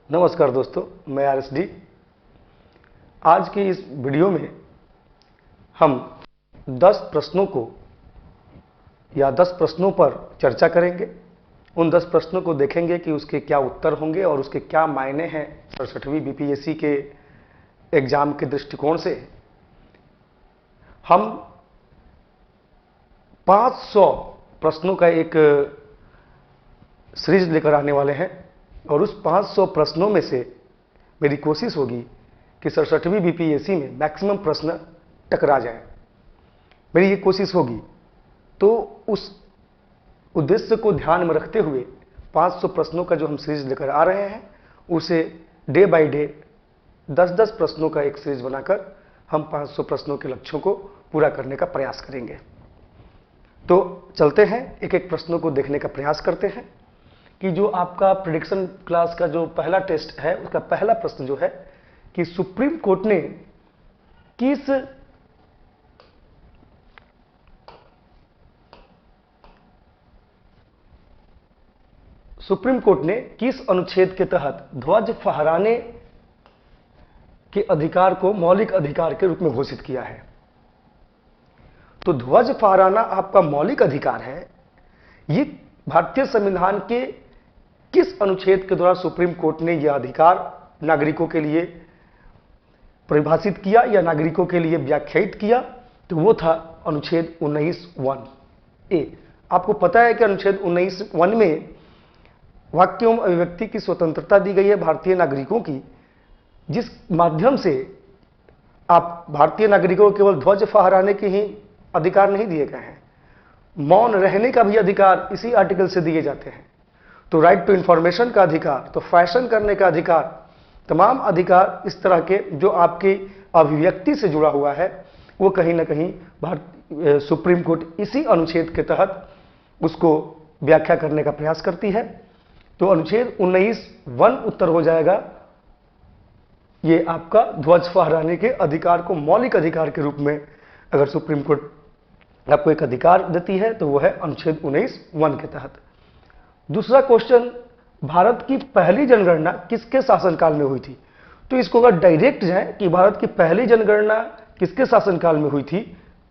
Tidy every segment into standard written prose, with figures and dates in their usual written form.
नमस्कार दोस्तों, मैं RSD। आज की इस वीडियो में हम 10 प्रश्नों को या 10 प्रश्नों पर चर्चा करेंगे। उन 10 प्रश्नों को देखेंगे कि उसके क्या उत्तर होंगे और उसके क्या मायने हैं 67वीं BPSC के एग्जाम के दृष्टिकोण से। हम 500 प्रश्नों का एक सीरीज लेकर आने वाले हैं और उस 500 प्रश्नों में से मेरी कोशिश होगी कि 67वीं BPSC में मैक्सिमम प्रश्न टकरा जाए। मेरी ये कोशिश होगी। तो उस उद्देश्य को ध्यान में रखते हुए 500 प्रश्नों का जो हम सीरीज लेकर आ रहे हैं उसे डे बाय डे 10-10 प्रश्नों का एक सीरीज बनाकर हम 500 प्रश्नों के लक्ष्यों को पूरा करने का प्रयास करेंगे। तो चलते हैं, एक एक प्रश्नों को देखने का प्रयास करते हैं कि जो आपका प्रेडिक्शन क्लास का जो पहला टेस्ट है उसका पहला प्रश्न जो है कि सुप्रीम कोर्ट ने किस अनुच्छेद के तहत ध्वज फहराने के अधिकार को मौलिक अधिकार के रूप में घोषित किया है। तो ध्वज फहराना आपका मौलिक अधिकार है। ये भारतीय संविधान के किस अनुच्छेद के द्वारा सुप्रीम कोर्ट ने यह अधिकार नागरिकों के लिए परिभाषित किया या नागरिकों के लिए व्याख्यायित किया? तो वो था अनुच्छेद 19(1)(a)। आपको पता है कि अनुच्छेद 19(1) में वाक्य एवं अभिव्यक्ति की स्वतंत्रता दी गई है भारतीय नागरिकों की, जिस माध्यम से आप भारतीय नागरिकों को केवल ध्वज फहराने के ही अधिकार नहीं दिए गए हैं, मौन रहने का भी अधिकार इसी आर्टिकल से दिए जाते हैं। तो राइट टू इंफॉर्मेशन का अधिकार, तो फैशन करने का अधिकार, तमाम अधिकार इस तरह के जो आपकी अभिव्यक्ति से जुड़ा हुआ है वो कहीं ना कहीं सुप्रीम कोर्ट इसी अनुच्छेद के तहत उसको व्याख्या करने का प्रयास करती है। तो अनुच्छेद 19(1) उत्तर हो जाएगा। ये आपका ध्वज फहराने के अधिकार को मौलिक अधिकार के रूप में अगर सुप्रीम कोर्ट आपको एक अधिकार देती है तो वो है अनुच्छेद 19(1) के तहत। दूसरा क्वेश्चन, भारत की पहली जनगणना किसके शासनकाल में हुई थी? तो इसको अगर डायरेक्ट जाए कि भारत की पहली जनगणना किसके शासनकाल में हुई थी,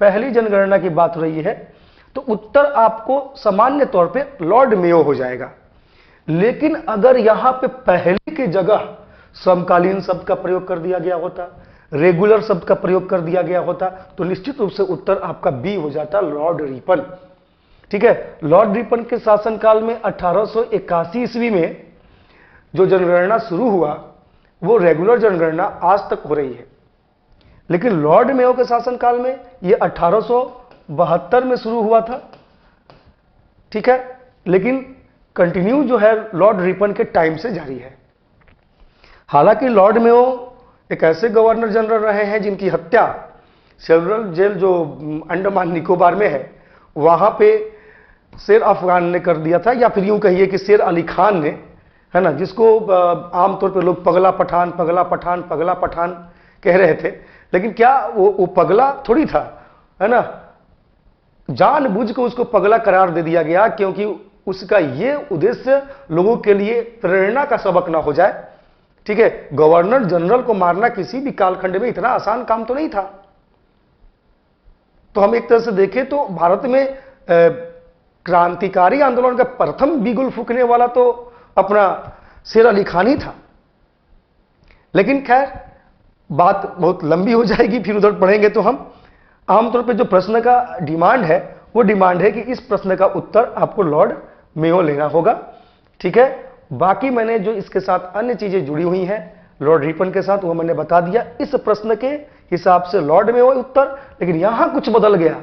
पहली जनगणना की बात हो रही है, तो उत्तर आपको सामान्य तौर पे लॉर्ड मेयो हो जाएगा। लेकिन अगर यहां पे पहली की जगह समकालीन शब्द का प्रयोग कर दिया गया होता, रेगुलर शब्द का प्रयोग कर दिया गया होता, तो निश्चित रूप से उत्तर आपका बी हो जाता, लॉर्ड रिपन। ठीक है, लॉर्ड रिपन के शासनकाल में 1881 ईस्वी में जो जनगणना शुरू हुआ वो रेगुलर जनगणना आज तक हो रही है। लेकिन लॉर्ड मेयो के शासनकाल में ये 1872 में शुरू हुआ था। ठीक है, लेकिन कंटिन्यू जो है लॉर्ड रिपन के टाइम से जारी है। हालांकि लॉर्ड मेयो एक ऐसे गवर्नर जनरल रहे हैं जिनकी हत्या सेंट्रल जेल जो अंडमान निकोबार में है वहां पे शेर अफगान ने कर दिया था, या फिर यूं कहिए कि शेर अली खान ने, है ना, जिसको आमतौर पर लोग पगला पठान पगला पठान पगला पठान कह रहे थे। लेकिन क्या वो पगला थोड़ी था, है ना, जानबूझ के उसको पगला करार दे दिया गया क्योंकि उसका ये उद्देश्य लोगों के लिए प्रेरणा का सबक ना हो जाए। ठीक है, गवर्नर जनरल को मारना किसी भी कालखंड में इतना आसान काम तो नहीं था। तो हम एक तरह से देखें तो भारत में क्रांतिकारी आंदोलन का प्रथम बिगुल फूकने वाला तो अपना शेर अली खान ही था। लेकिन खैर बात बहुत लंबी हो जाएगी, फिर उधर पढ़ेंगे तो हम आमतौर पे जो प्रश्न का डिमांड है वो डिमांड है कि इस प्रश्न का उत्तर आपको लॉर्ड मेयो लेना होगा। ठीक है, बाकी मैंने जो इसके साथ अन्य चीजें जुड़ी हुई हैं लॉर्ड रिपन के साथ वो मैंने बता दिया। इस प्रश्न के हिसाब से लॉर्ड मेयो उत्तर, लेकिन यहां कुछ बदल गया,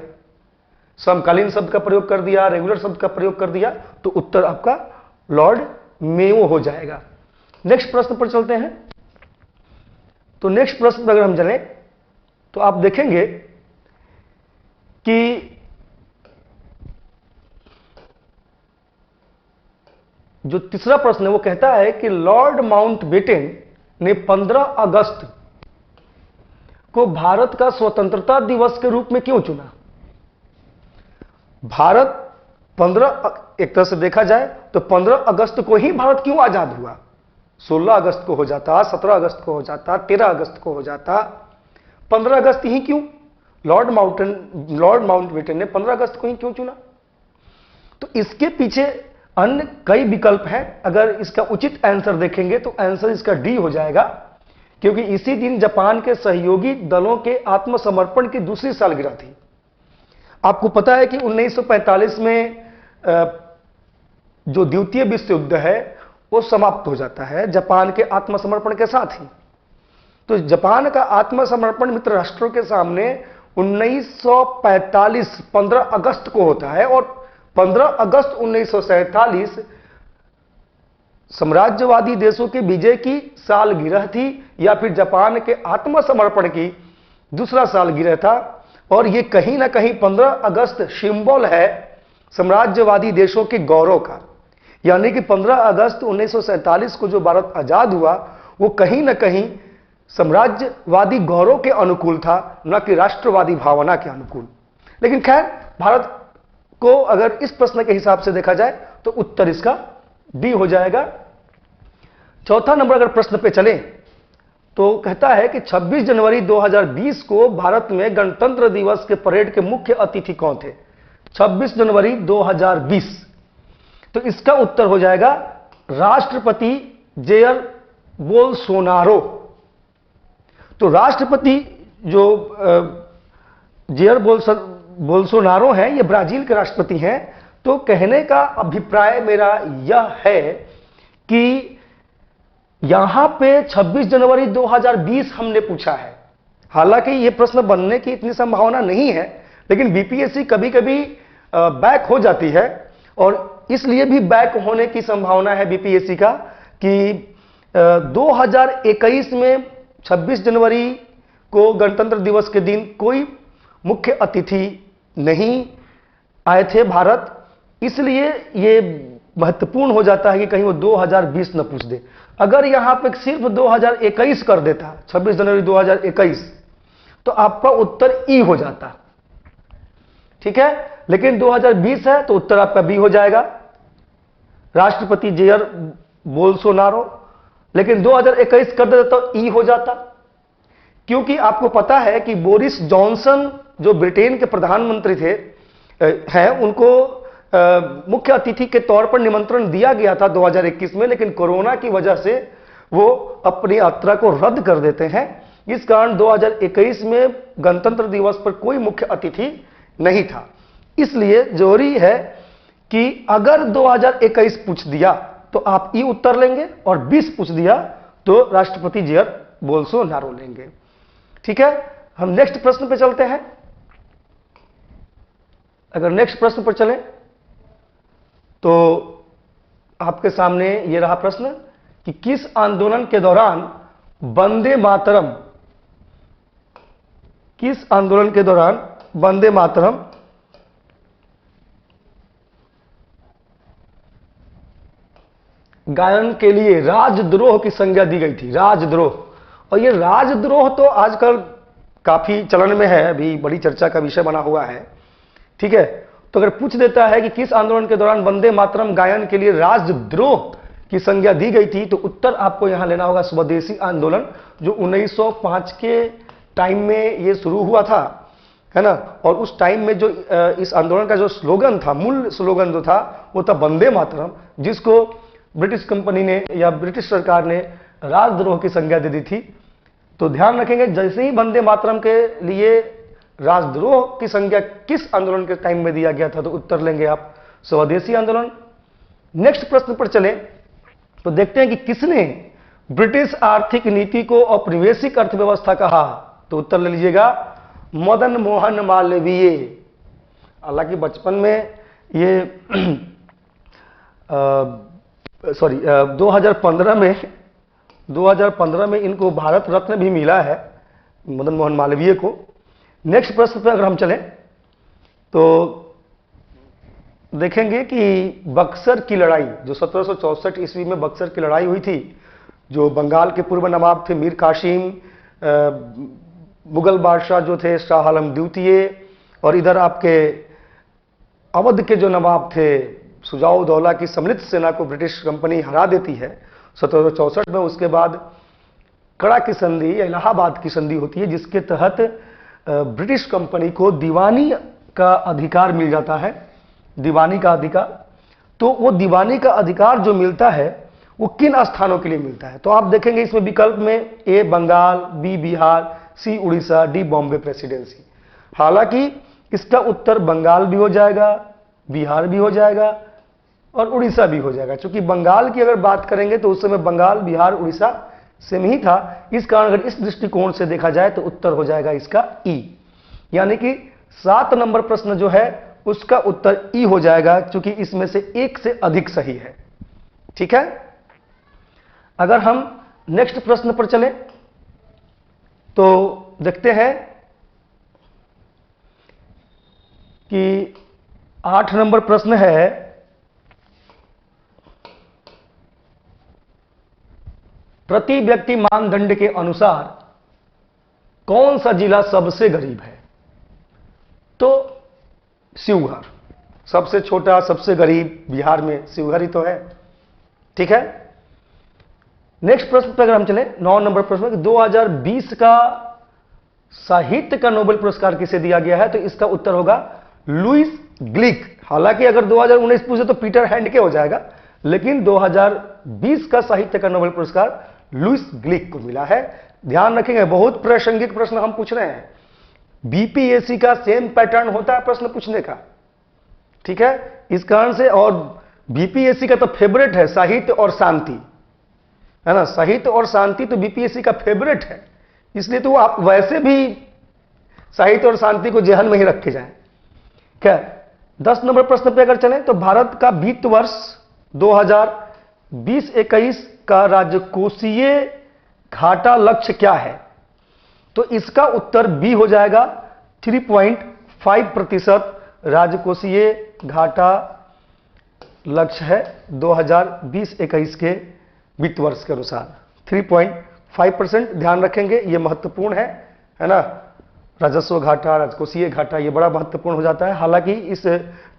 समकालीन शब्द का प्रयोग कर दिया, रेगुलर शब्द का प्रयोग कर दिया, तो उत्तर आपका लॉर्ड मेयो हो जाएगा। नेक्स्ट प्रश्न पर चलते हैं। तो नेक्स्ट प्रश्न अगर हम जाने तो आप देखेंगे कि जो तीसरा प्रश्न है वो कहता है कि लॉर्ड माउंटबेटन ने 15 अगस्त को भारत का स्वतंत्रता दिवस के रूप में क्यों चुना? भारत 15 एक तरह से देखा जाए तो 15 अगस्त को ही भारत क्यों आजाद हुआ? 16 अगस्त को हो जाता, 17 अगस्त को हो जाता, 13 अगस्त को हो जाता, 15 अगस्त ही क्यों? लॉर्ड माउंटबेटन ने 15 अगस्त को ही क्यों चुना? तो इसके पीछे अन्य कई विकल्प हैं। अगर इसका उचित आंसर देखेंगे तो आंसर इसका डी हो जाएगा, क्योंकि इसी दिन जापान के सहयोगी दलों के आत्मसमर्पण की दूसरी सालगिरह थी। आपको पता है कि 1945 में जो द्वितीय विश्व युद्ध है वो समाप्त हो जाता है जापान के आत्मसमर्पण के साथ ही। तो जापान का आत्मसमर्पण मित्र राष्ट्रों के सामने 1945 15 अगस्त को होता है, और 15 अगस्त 1947 साम्राज्यवादी देशों के विजय की सालगिरह थी, या फिर जापान के आत्मसमर्पण की दूसरा सालगिरह था। और यह कहीं ना कहीं 15 अगस्त सिंबल है साम्राज्यवादी देशों के गौरव का। यानी कि 15 अगस्त 1947 को जो भारत आजाद हुआ वो कहीं ना कहीं साम्राज्यवादी गौरव के अनुकूल था, न कि राष्ट्रवादी भावना के अनुकूल। लेकिन खैर, भारत को अगर इस प्रश्न के हिसाब से देखा जाए तो उत्तर इसका डी हो जाएगा। चौथा नंबर अगर प्रश्न पे चले तो कहता है कि 26 जनवरी 2020 को भारत में गणतंत्र दिवस के परेड के मुख्य अतिथि कौन थे? 26 जनवरी 2020। तो इसका उत्तर हो जाएगा राष्ट्रपति जेयर बोल्सोनारो। तो राष्ट्रपति जो जेयर बोल्सोनारो हैं, ये ब्राजील के राष्ट्रपति हैं। तो कहने का अभिप्राय मेरा यह है कि यहां पे 26 जनवरी 2020 हमने पूछा है। हालांकि यह प्रश्न बनने की इतनी संभावना नहीं है, लेकिन बीपीएससी कभी कभी बैक हो जाती है, और इसलिए भी बैक होने की संभावना है बीपीएससी का कि 2021 में 26 जनवरी को गणतंत्र दिवस के दिन कोई मुख्य अतिथि नहीं आए थे भारत, इसलिए यह महत्वपूर्ण हो जाता है कि कहीं वो 2020 न पूछ दे। अगर यहां पे सिर्फ 2021 कर देता, 26 जनवरी 2021, तो आपका उत्तर ई हो जाता। ठीक है, लेकिन 2020 है तो उत्तर आपका बी हो जाएगा, राष्ट्रपति जेयर बोल्सोनारो। लेकिन 2021 कर देता तो ई हो जाता, क्योंकि आपको पता है कि बोरिस जॉनसन जो ब्रिटेन के प्रधानमंत्री थे हैं, उनको मुख्य अतिथि के तौर पर निमंत्रण दिया गया था 2021 में, लेकिन कोरोना की वजह से वो अपनी यात्रा को रद्द कर देते हैं। इस कारण 2021 में गणतंत्र दिवस पर कोई मुख्य अतिथि नहीं था। इसलिए जरूरी है कि अगर 2021 पूछ दिया तो आप ई उत्तर लेंगे, और 20 पूछ दिया तो राष्ट्रपति जेयर बोल्सोनारो लेंगे। ठीक है, हम नेक्स्ट प्रश्न पे चलते हैं। अगर नेक्स्ट प्रश्न पर चलें तो आपके सामने यह रहा प्रश्न कि किस आंदोलन के दौरान वंदे मातरम, किस आंदोलन के दौरान वंदे मातरम गायन के लिए राजद्रोह की संज्ञा दी गई थी? राजद्रोह। और यह राजद्रोह तो आजकल काफी चलन में है, अभी बड़ी चर्चा का विषय बना हुआ है। ठीक है, तो अगर पूछ देता है कि किस आंदोलन के दौरान वंदे मातरम गायन के लिए राजद्रोह की संज्ञा दी गई थी, तो उत्तर आपको यहां लेना होगा स्वदेशी आंदोलन, जो 1905 के टाइम में ये शुरू हुआ था, है ना। और उस टाइम में जो इस आंदोलन का जो स्लोगन था, मूल स्लोगन जो था वो था वंदे मातरम, जिसको ब्रिटिश कंपनी ने या ब्रिटिश सरकार ने राजद्रोह की संज्ञा दे दी थी। तो ध्यान रखेंगे, जैसे ही वंदे मातरम के लिए राजद्रोह की संज्ञा किस आंदोलन के टाइम में दिया गया था, तो उत्तर लेंगे आप स्वदेशी आंदोलन। नेक्स्ट प्रश्न पर चलें तो देखते हैं कि किसने ब्रिटिश आर्थिक नीति को औपनिवेशिक अर्थव्यवस्था कहा, तो उत्तर ले लीजिएगा मदन मोहन मालवीय। हालांकि बचपन में ये 2015 में इनको भारत रत्न भी मिला है, मदन मोहन मालवीय को। नेक्स्ट प्रश्न पर अगर हम चलें तो देखेंगे कि बक्सर की लड़ाई, जो 1764 ईस्वी में बक्सर की लड़ाई हुई थी, जो बंगाल के पूर्व नवाब थे मीर कासिम, मुगल बादशाह जो थे शाह आलम द्वितीय, और इधर आपके अवध के जो नवाब थे शुजाउद्दौला की सम्मिलित सेना को ब्रिटिश कंपनी हरा देती है 1764 में। उसके बाद कड़ा की संधि या इलाहाबाद की संधि होती है, जिसके तहत ब्रिटिश कंपनी को दीवानी का अधिकार मिल जाता है, दीवानी का अधिकार। तो वो दीवानी का अधिकार जो मिलता है वो किन स्थानों के लिए मिलता है? तो आप देखेंगे इसमें विकल्प में ए बंगाल, बी बिहार, सी उड़ीसा, डी बॉम्बे प्रेसिडेंसी। हालांकि इसका उत्तर बंगाल भी हो जाएगा, बिहार भी हो जाएगा और उड़ीसा भी हो जाएगा। क्योंकि बंगाल की अगर बात करेंगे तो उस समय बंगाल, बिहार, उड़ीसा सेम ही था। इस कारण अगर इस दृष्टिकोण से देखा जाए तो उत्तर हो जाएगा इसका ई, यानी कि 7 नंबर प्रश्न जो है उसका उत्तर ई हो जाएगा, क्योंकि इसमें से एक से अधिक सही है। ठीक है, अगर हम नेक्स्ट प्रश्न पर चलें तो देखते हैं कि 8 नंबर प्रश्न है, प्रति व्यक्ति मानदंड के अनुसार कौन सा जिला सबसे गरीब है? तो शिवहर सबसे छोटा, सबसे गरीब बिहार में शिवहर ही तो है। ठीक है, नेक्स्ट प्रश्न पर अगर हम चले 9 नंबर प्रश्न, 2020 का साहित्य का नोबेल पुरस्कार किसे दिया गया है? तो इसका उत्तर होगा लुईस ग्लिक। हालांकि अगर 2019 पूछे तो पीटर हैंडके हो जाएगा, लेकिन 2020 का साहित्य का नोबेल पुरस्कार लुईस ग्लिक को मिला है। ध्यान रखेंगे, बहुत प्रासंगिक प्रश्न हम पूछ रहे हैं। बीपीएससी का सेम पैटर्न होता है प्रश्न पूछने का। ठीक है, इस कारण से, और बीपीएससी का तो फेवरेट है साहित्य और शांति, है ना। साहित्य और शांति तो बीपीएससी का फेवरेट है, इसलिए तो आप वैसे भी साहित्य और शांति को जेहन में ही रखे जाएं। क्या 10 नंबर प्रश्न पे अगर चलें तो भारत का वित्त वर्ष 2020-21 का राजकोषीय घाटा लक्ष्य क्या है? तो इसका उत्तर बी हो जाएगा, 3.5% राजकोषीय घाटा लक्ष्य है 2020-21 के वित्त वर्ष के अनुसार। 3.5% ध्यान रखेंगे, ये महत्वपूर्ण है ना। राजस्व घाटा, राजकोषीय घाटा, ये बड़ा महत्वपूर्ण हो जाता है। हालांकि इस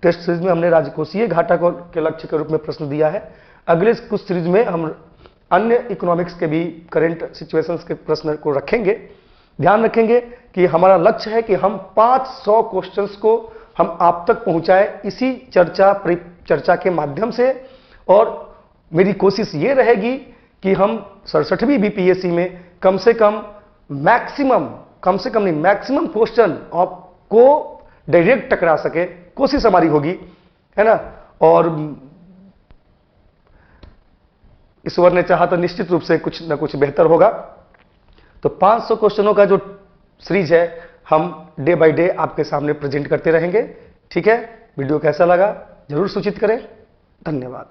टेस्ट सीरीज में हमने राजकोषीय घाटा को के लक्ष्य के रूप में प्रश्न दिया है। अगले कुछ सीरीज में हम अन्य इकोनॉमिक्स के भी करंट सिचुएशंस के प्रश्न को रखेंगे। ध्यान रखेंगे कि हमारा लक्ष्य है कि हम 500 क्वेश्चंस को हम आप तक पहुंचाएं इसी चर्चा के माध्यम से। और मेरी कोशिश ये रहेगी कि हम 67वीं बीपीएससी में कम से कम मैक्सिमम क्वेश्चन आपको डायरेक्ट टकरा सके, कोशिश हमारी होगी, है ना। और ईश्वर ने चाहा तो निश्चित रूप से कुछ ना कुछ बेहतर होगा। तो 500 क्वेश्चनों का जो सीरीज है हम डे बाय डे आपके सामने प्रेजेंट करते रहेंगे। ठीक है, वीडियो कैसा लगा जरूर सूचित करें। धन्यवाद।